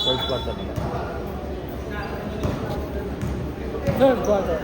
Third quarter nila. Third quarter.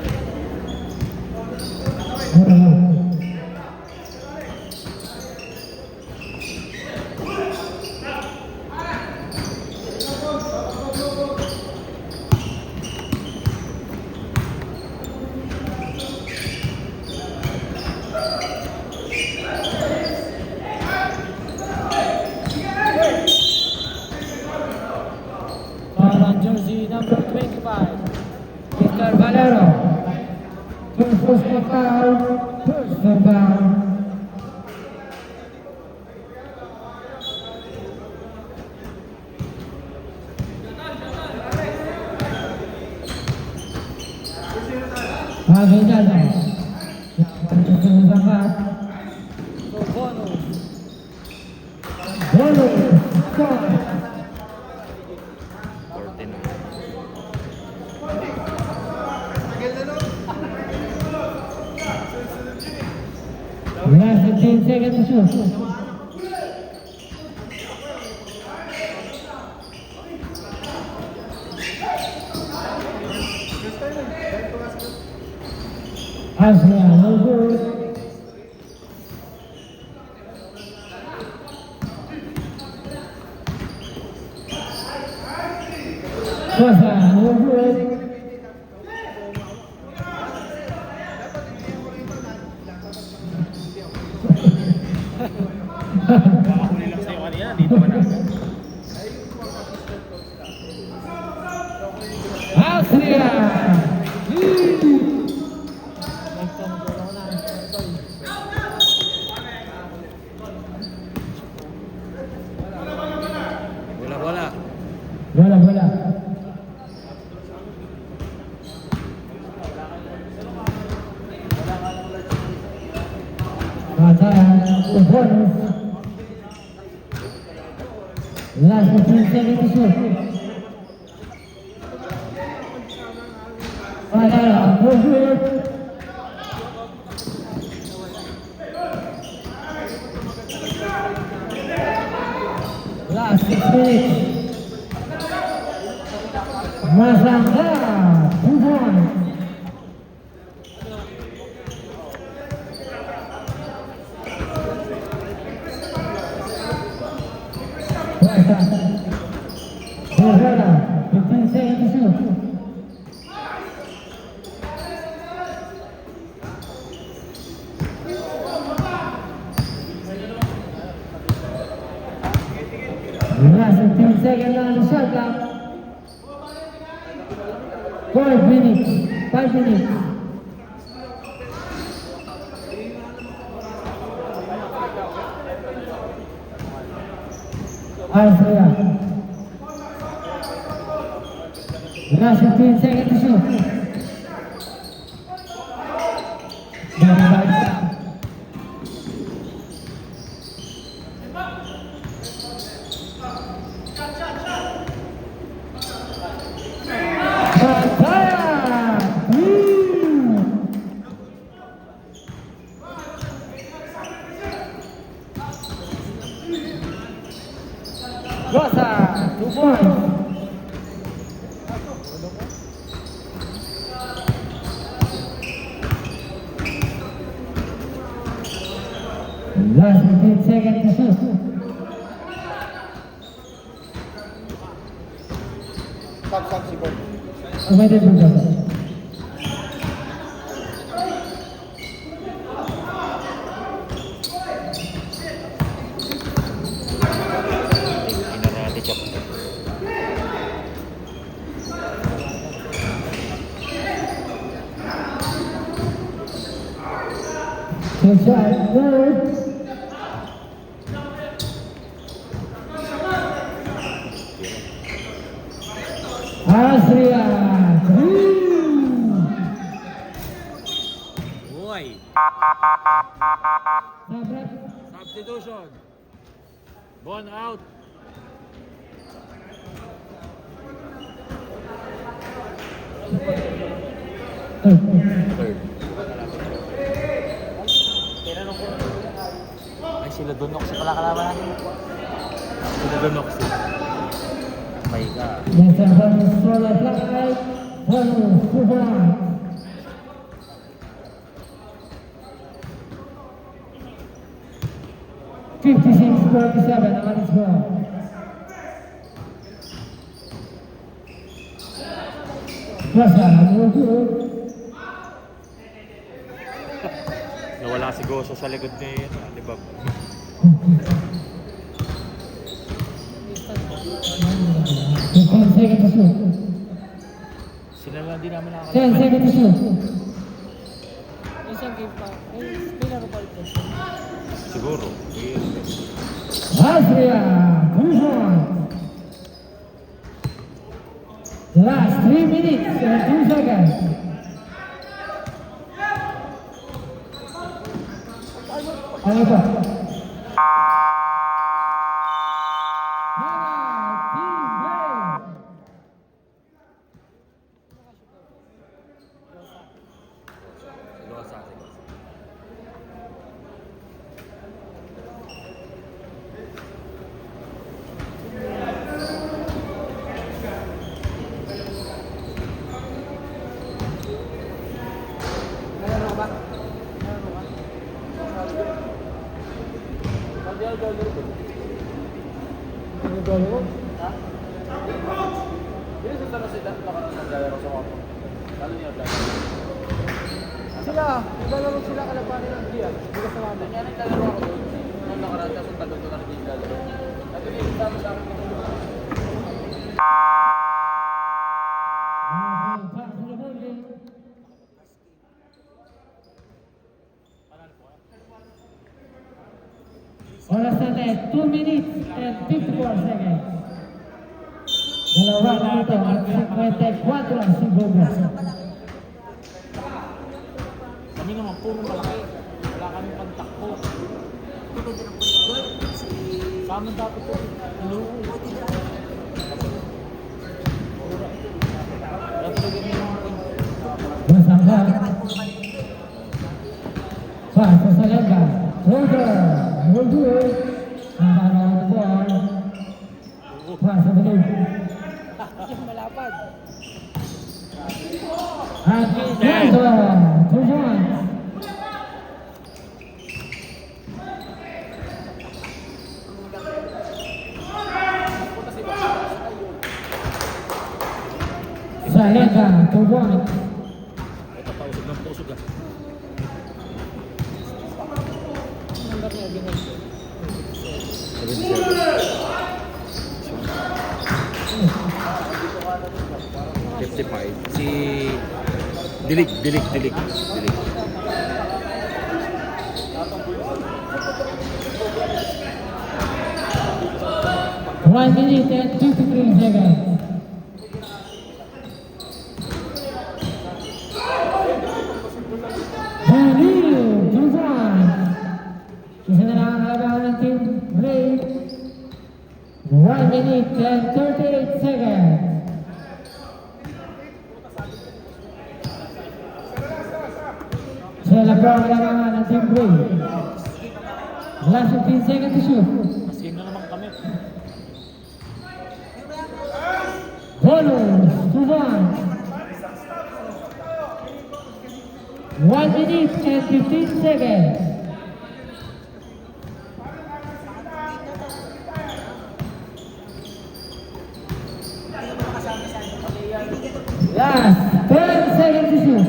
Jersey number 25, Mr. Valero. First foul, first foul. Last 15 seconds to shoot. Asya, no good. Kosa, no good. Makahuli lang sa'yo kanina, dito ka na. Asya! Bola. Bola. Bonus. Last 15 seconds to shoot. No good. Last 6 minutes. Mazanda, 2 points. Borrera, 15 seconds to shoot. Last 15 seconds on the shot clock. 5 minutes. Isaiah. Last 15 seconds to shoot. Rosa, 2 points. Last 15 seconds to shoot. Stop, siguro. Umayos mo dyan. Kinarate chop. Inside, third. Asria, 3. Uy! Sabret. Substitution. Bon out. Third. Ay, sila Donok si pala kalaban natin. Sila Donok si. May ka. Next one is solo flag right. Bonus, 2 points. $56-47 on the score. Russia, number 2. Nawala si Goso sa likod ni Bob. 15 seconds to shoot. Sila lang din namin 10 nakakalaban. seconds to shoot. Isang game pa. May laro pa rin. Siguro. Austria, 2 points. The last 3 minutes and 2 seconds. Ano ba? Team play. Losa. Laro ka ba? Laro ka? Ano golo ko? Ha? Hindi sa tanong sila. Nakalaro sa wapo. Lalo niya tayo. Sila, naglalaro sila kalabanin ng Gia. Hindi ka sama doon. Kaya naglalaro ako doon. Nung nakaraan ka sa tagal ko na rin naglalaro. At hindi kasama sa akin. Pass to the building. Oras natin, 2 minutes and 54 seconds. Dalawang minuto at 54 segundos. Kami naman puro malaki. Wala kami pagtakbo. Sa amin dapat po. Ano? Wala talaga may mga Bersama Pass sa Lengga. Roger, number 2. Naman ang ball. Pass sa Bilog. Malapad. At Roger, 2 points. Sa Lengga, 2 points. ito pausog ng pusog ah. Number niya, binay. 55. Si Dilig. 1 minute and 53 seconds. Danil, 2 points. Isa na lang ang kalabahan ng team Ray. 1 minute and 38 seconds. Sila po ang kalabahan ng team Ray. Last 15 seconds to shoot. Masin na naman kami. Bonus, 2 points. 1 minute and 15 seconds. Last 10 seconds to shoot.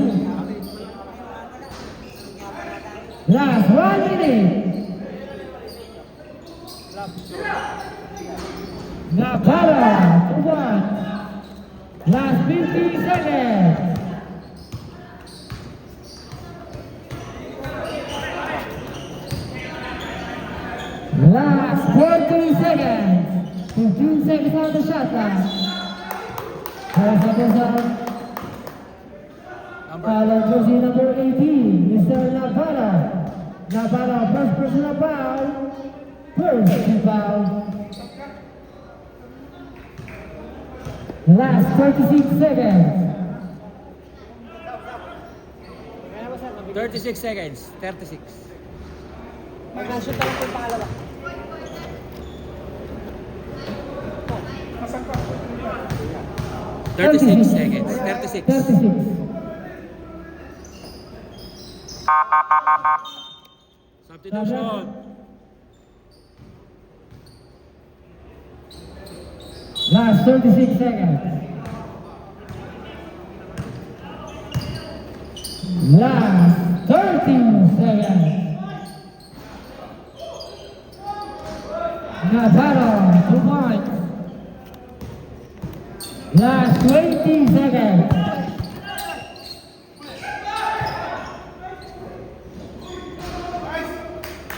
Last 1 minute. Napala, 2 points. Last 50 seconds. Last 40 seconds. 15 seconds on the shot clock. Follow jersey number 18, Mr. Navarro. Navarro, first personal foul. First foul. Last 36 seconds. 36 seconds. 36. Pag na-shoot na lang po yung pangalawa. Asan ka? 36 seconds. 36. 36. Substitution. Last 36 seconds. Last 30 seconds. Navarro, 2 points. Last 20 seconds.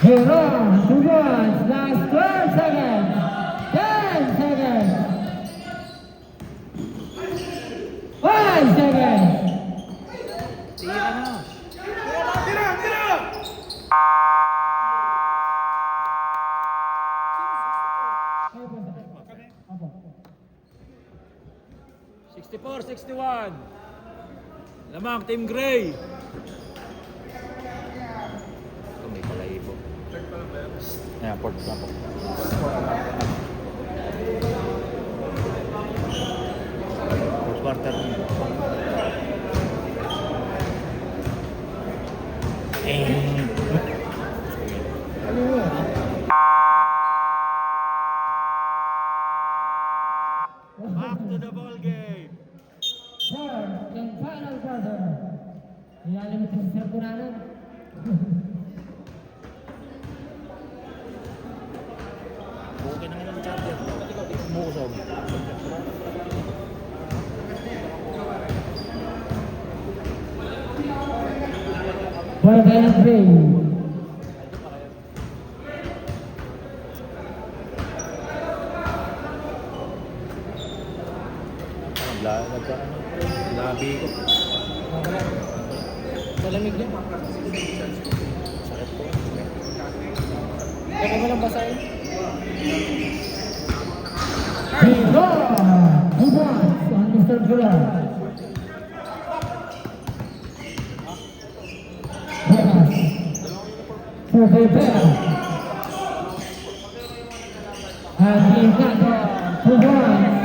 Jerome, 2 points. Last 12 seconds. 10 seconds. 5 seconds. Tira na. Tira! Tira! 64-61. Lamang, Team Gray. Ito may palahibo. Ayan, port na po. Fourth quarter na. Back to the ball game. Fourth and final quarter. Ilalim ito sa Sarkunanan. Okay na nga ng champion. Musog. Fourth and 3. Labi ko. Malamig yan. Sakit po. Kaya mo lang basahin. Zero. 2 points on Mr. Gular. Vegas. For Rivera. And he's got 2 points.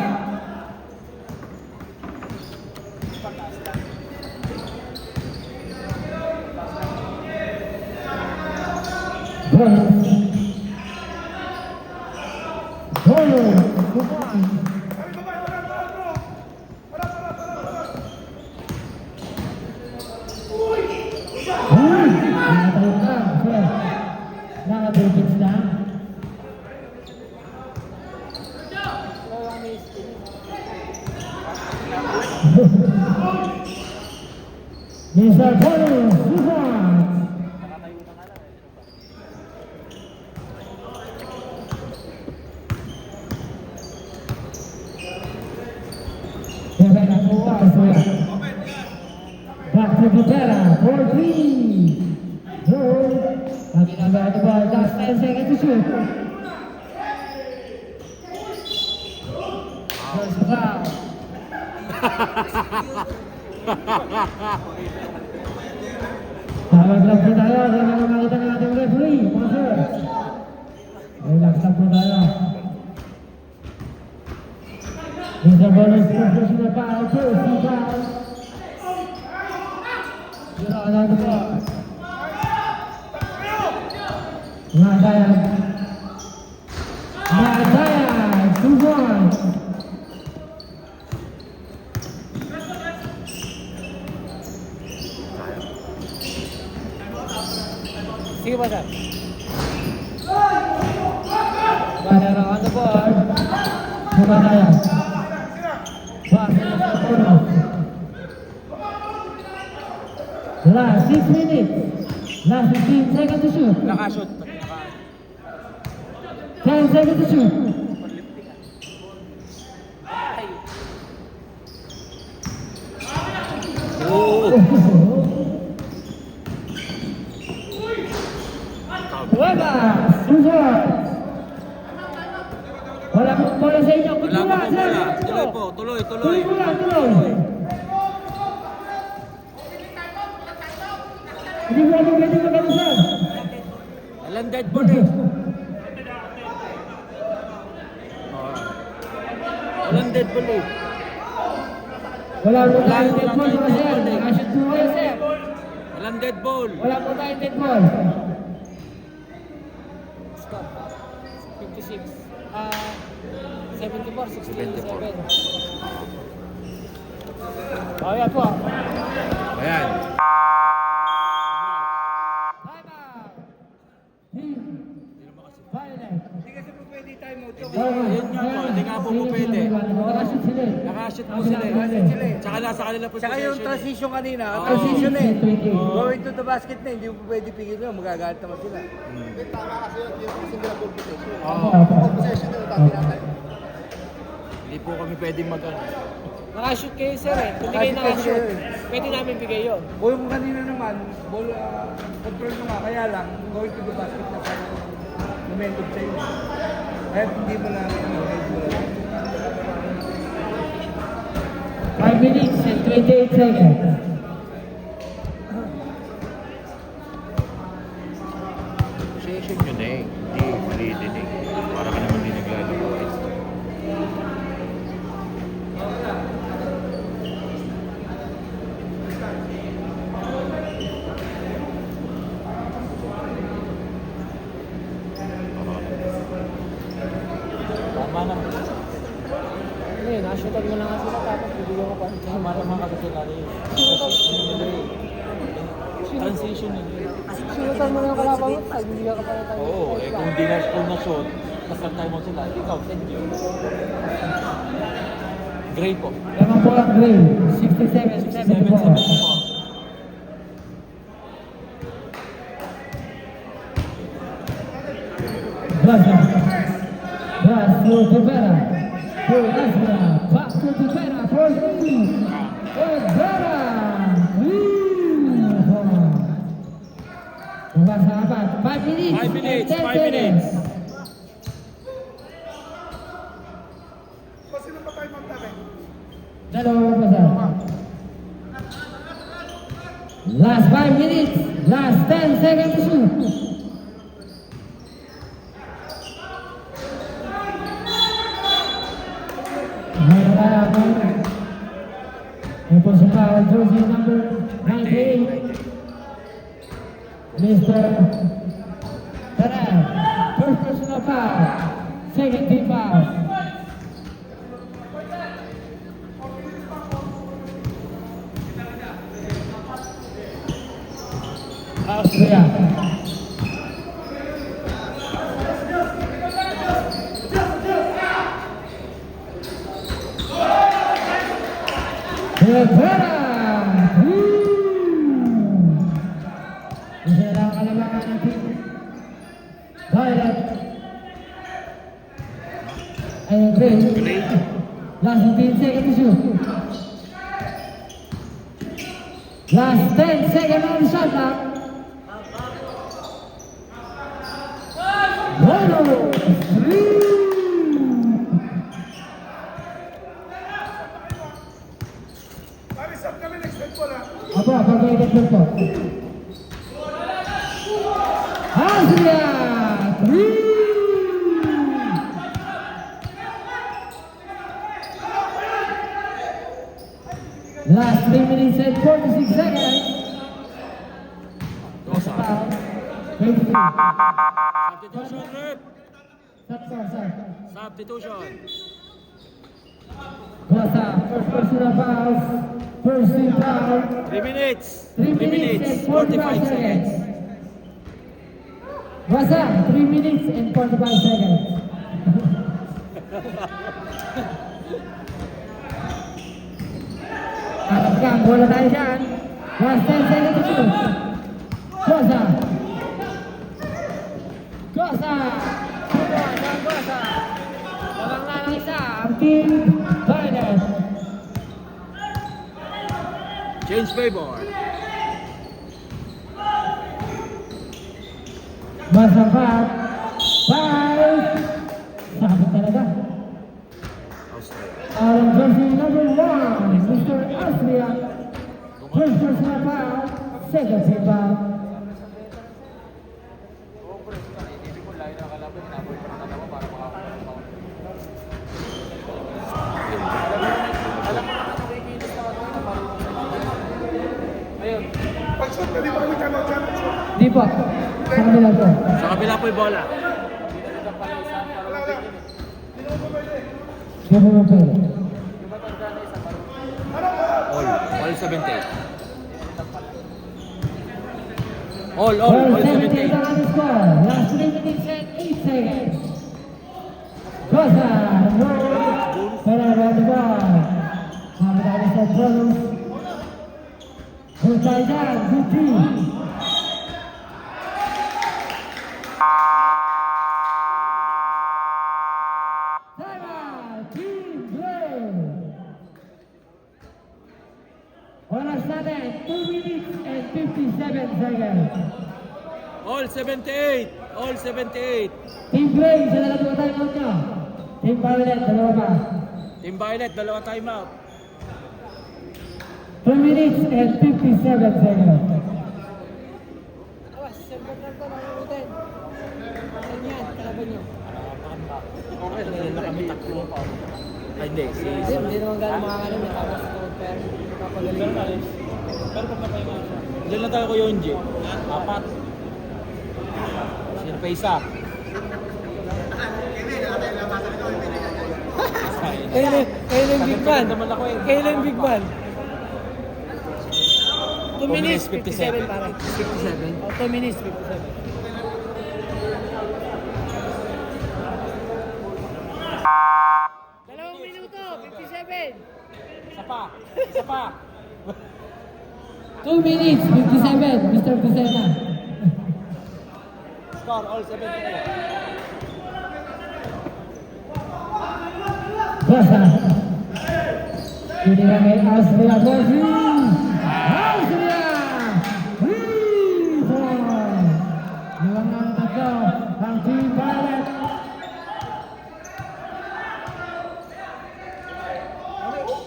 Mr. Paul, 2 points. Back to Gutera for 3. Goal. Again, the ball, just 10 seconds to shoot. First foul. Tawag lang po tayo. Yan ang makita ng ating referee. Mga sir. Relax lang po tayo. Mr. Bonus, professional foul, first foul. Zero on the ball. Madayan. Madayan, 2 points. Sige ba, sir? Madayan on the ball. Madayan. Last 6 minutes. Last 15 seconds to shoot. Nakashoot. 10 seconds to shoot. Wala! Susunod! Wala pong bola sa inyo. Wala pa Kutulan, po sir! bola. Tuloy po, tuloy, tuloy. Tuloy! Hindi mo pwede magano, sir. Alam Walang dead ball eh. Walang dead ball eh. Wala po tayong dead ball mga sir. Nakashoot po kayo sir. Walang dead ball. Wala po tayong dead ball. Stop. 56. 74, 67. Oh, yan po. Ayan. Hindi kasi po pwede time out. Yun nga po, hindi nga po pwede. Nakashoot sila eh. Nakashoot po sila eh. Nakashoot sila eh. Tsaka nasa kanila po Saka yung possession eh. transition kanina, Oo. transition eh. Oo. Going to the basket na, hindi mo po pwede pigil mo, magagalit naman sila. Opo, opo. Hindi po kami pwedeng mag-ano. Nakashoot kayo sir eh. Kung di kayo nakashoot, pwede namin bigay yun. O yung kanina naman, ball, control mo nga, kaya lang, going to the basket na sa momentum sa iyo. Kaya hindi mo na, hindi mo na. 5 minutes and 28 seconds. Possession yun eh. Hindi, mali din eh. Para ka naman din naglalaro eh. Tama na. Hindi, nakashootan mo na nga sila tapos bibigyan ko pa. Tama naman kasi sila rin. Transition yun. Sinutan mo na yung kalaban mo, ay bibigyan ka pa ng time. Oo, eh kung di na kung na-shot, kasal time mo sila, ikaw, send you. Gray po. Lemon po ang gray. 67, 74. 74. Braza. Braza to Rivera. To Ezra. Back to Rivera for three. Rivera. Bukas sa apat. 5 minutes. 5 minutes, and 10 5 minutes. seconds. Sino pa tayo magtabi? Dalawa pa sir. Last 5 minutes. Last 10 seconds to shoot. Ito si foul, jersey number 98, Mr. Tarab. First personal foul, second team foul. Austria. Rivera! Isa na ang kalabangan ng team. Violet. Ayun, Gray. Last 15 seconds to shoot. Last 10 seconds on the shot clock. Bueno! Three! Pare, sab kami next time po lang. Apa, pag-iigat po. Austria! 3! Last 3 minutes and 46 seconds. Foul. 23. Substitution, rep! Sir. Substitution. Gosa, first personal fouls. First team foul. 3 minutes. 3 minutes and 45 seconds. Gosa, 3 minutes and 45 seconds. Kakapkang, bola tayo dyan. Last 10 seconds to shoot. Gosa. Gosa. Gosa. Walang nga lang isa. Ang team Violet. Change favor. Masapat. 5. Sabi talaga. Austria. Our jersey number 1, Mr. Austria. First personal foul. Second team foul. tayo ng kalaban, naboy pa ng katawa para makakuha ng pound. Alam mo naman yung kikilos na ano na marunong sa ayun. Pag-shoot na, di ba kami channel? Di po. Sa kanila po. Sa kabila po yung bola. Di po po. All 78. All All 78. 78 on the score. Last 3 minutes and 8 seconds. Gosa. Para around the ball. Hamad sa bonus. Husay dyan. Good team. Timeout. Team play. Oras natin, 2 minutes and 57 seconds. All 78. All 78. Team Play, isa na lang po tayo out nyo. Team Violet, dalawa pa. Team Violet, dalawa timeout. 2 minutes and 57 seconds. Awas, server na ito, nakikutin. Saan yan? Kalaban nyo. Okay, na kami takbo pa. Ay, hindi. Hindi naman gano'ng makakalim eh. Tapos ito, pero kapagaling. Pero pag napahinga siya. Diyan lang tayo ko Yonji. 4. Sino pa isa? Kayo yung big man. naman ako eh. Kayo yung big man. 2 minutes, minutes, 57. 57 pare. 57? Oh, 2 minutes, 57. Dalawang minuto, 57. Isa pa. Isa pa. 2 minutes, 57, Mr. Busena. Score, all 78. Gosa. Ini kami Austria Bosni. Austria. Rebound. Luangan tatlo ang Team Violet.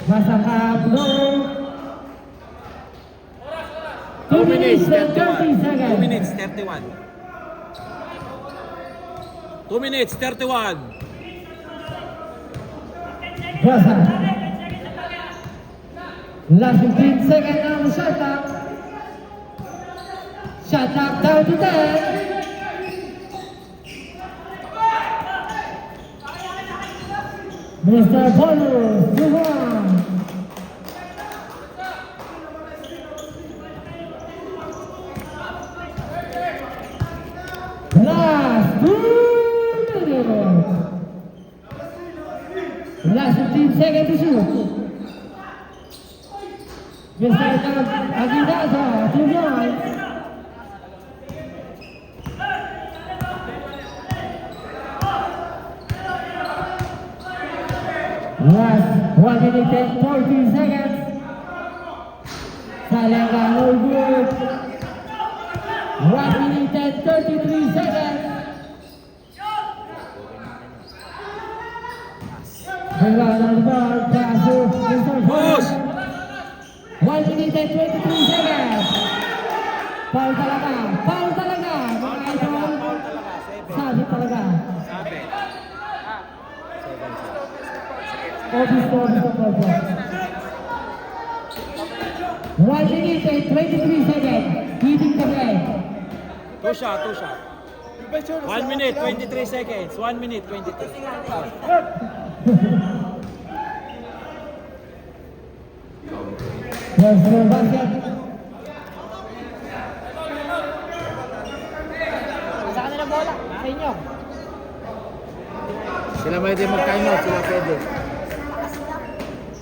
Masakap low. 2 minutes and 30 seconds. 2 minutes, 31. 2 minutes, 31. Gosa. Last 15 seconds now, shot clock. Shot clock down to 10. Mr. Bonus, move on. Last 2 minutes. Last 15 seconds to shoot. Mr. Aguinaldo, 2 points. Last 1 minute and 14 seconds. Salenga, no good. 1 minute and 33 seconds. Rebound on the ball, pass to Mr. Push! 1 minute and 23 seconds. Foul talaga, foul talaga. Mga idol, sabi talaga. Sabi. Office to office. 1 minute and 23 seconds. Keeping the play. Two shot. 1 minute, 23 seconds. 1 minute, 23. Yes, basket. Sa kanila bola, sa inyo. Sila may di mag-time out, sila pwede.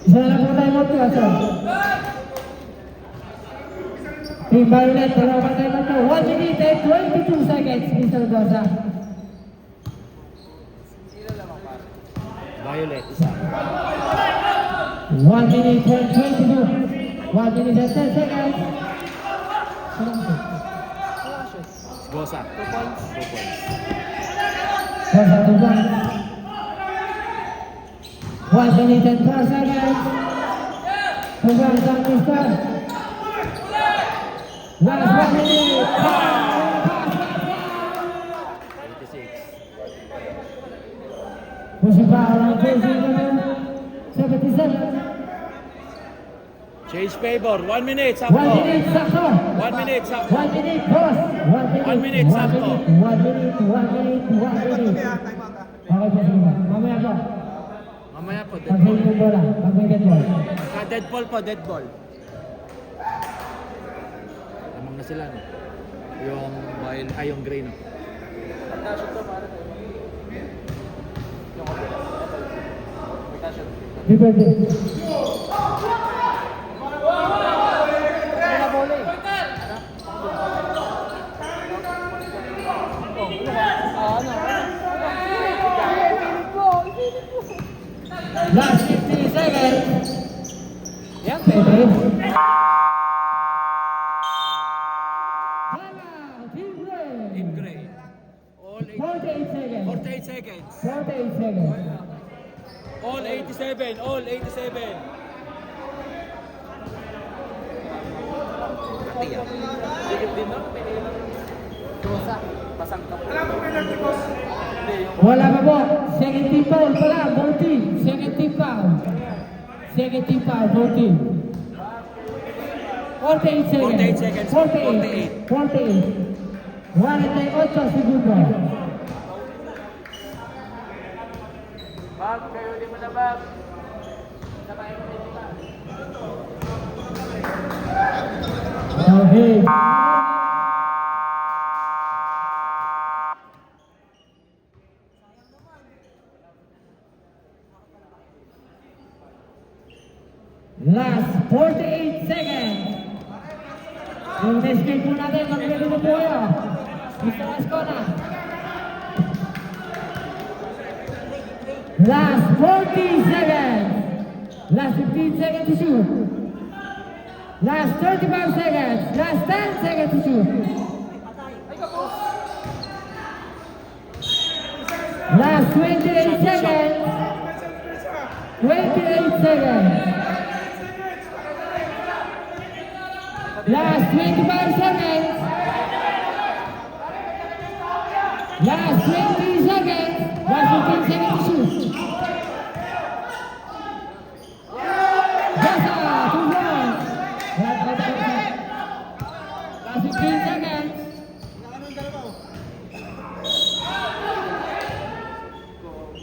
Isa na lang po tayo mag-tiwasa. Team Violet, dalawa pa tayo mag 1 minute and 22 seconds, Mr. Gosa. Violet, isa. 1 minute and 22. 1 minute and 10 seconds. Gosa. 2 points. 2 points. Gosa 2 points. 1 minute and 4 seconds. 2 points on Mr. Last 1 minute. 86. Pushing foul on jersey number 77. Change favor. 1 minute, 1 sakto. minute, sakto. 1 minute, sakto. 1 minute, boss. 1 minute, sakto. 1 minute. Okay po, sige ba? Mamaya po. Mamaya po, dead Pag ball. may bola, pag may dead ball. Dead ball po, dead ball. Tamang na sila, no? Yung wild, ay yung gray, no? Pagka-shoot to, para tayo. Yung kabila. Pagka-shoot. Di pwede. Ano na bola eh? Last 50 seconds. Yan, Pwede. Team gray. All 48 seconds. 48 seconds. 48 seconds. All 87. All 87. Dikit din, no? Rosa. Pasang ka po. Wala pa po. Second team foul pala. Both team. Second team foul. Second team foul. Both team. 48 seconds. 48 seconds. 48. 48. 48 segundos. Bag, kayo di mo na bag. Sabay mo din ba? Okay. Last 48 seconds. Yung escape po natin, mag-ready na po kayo. Mr. Ascona. Last 40 seconds. Last 15 seconds to shoot. Last 35 seconds. Last 10 seconds to shoot. Last 28 seconds. 28 seconds. Last 25 seconds. Last 20 seconds. Last 15 seconds to shoot. Jasa, 2 points. Last 15 seconds.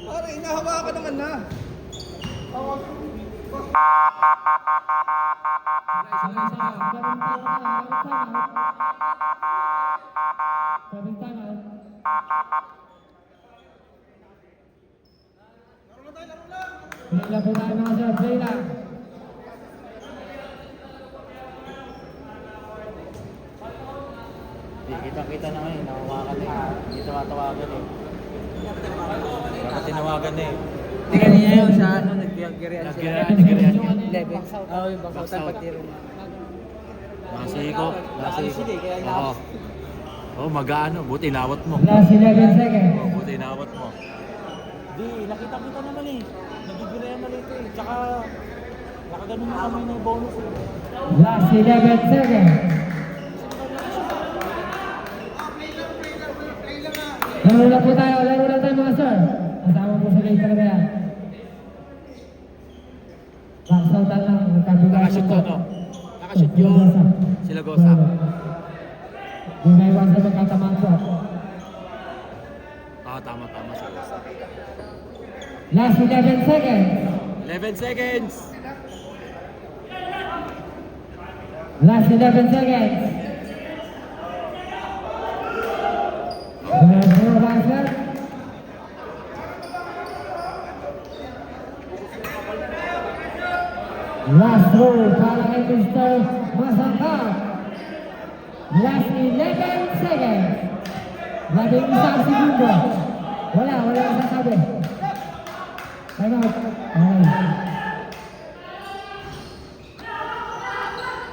Pare, inahawa ka naman na. Play lang po tayo mga sir, play lang. Kita-kita na ngayon, nakumakan na eh. Hindi tumatawagan eh. Dapat tinawagan na eh. Hindi kanina yung sa ano, nag-girian sila. Nag-girian. Level. Oo, yung bangsautan pagtiro na. Nasiko. Sige, kaya Oo. Oh, mag-ano. Buti inawat mo. Last 11 seconds. Oh, buti inawat mo. Di, nakita-kita naman eh. Nagigirayan na rito eh. Tsaka, nakaganon na kami ng bonus eh. Last 11 seconds. Laro na po tayo mga sir. Kasama po sa gate talaga yan. Backsautan lang, nagkabigayan Nakashoot to, no? Nakashoot Sila yung Gosa. sila Gosa. Yung naiwan sa magkatamaan po. Oo, tama sila Gosa. Last 11 seconds. 11 seconds. Last 11 seconds. More basket. Last throw para kay Mr. Masangka. Last 11 seconds. Labing isang segundo. Wala ang sasabi. Time out. Okay.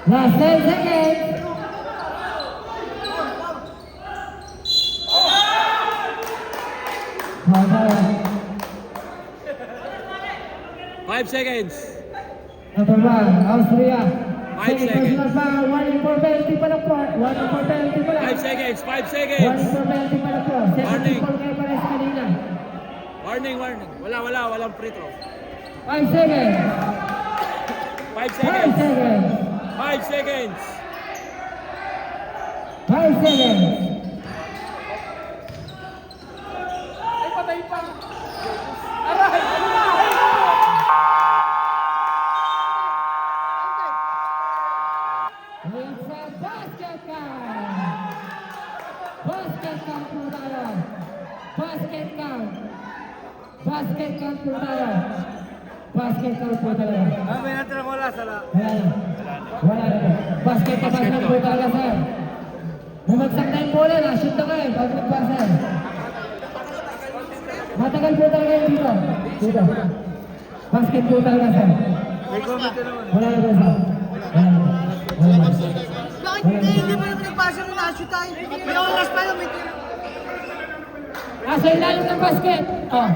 Last 10 seconds. Okay. 5 seconds. Number 1, Austria. 5 Second seconds. personal foul. 1 in 4 penalty pa lang po. 1 in 4 penalty pa lang. 5 seconds. 5 1 in seconds. 4 penalty pa lang po. Second Warning. team foul kayo para Warning. Walang free throw. 5 seconds. 5 5 seconds. seconds. 5 seconds. 5 seconds. Ay, patay pa. Aray! It's a basket count. Basket count po tayo. Basket count. Basket count po tayo. Basket count po talaga. May natin wala sa la. Wala na po. Basket na basket po talaga, sir. Bumagsak na yung bola, na-shoot na kayo. Pag nagpasal. Matagal po talaga yun dito. Dito. Basket po talaga, sir. May comment na naman. Wala na po, sir. Wala na po. Wala na po. Bakit hindi pa naman nagpasa ng na-shoot tayo? May oras pa yun, may tira. Nasa ilalim ng basket. Oh,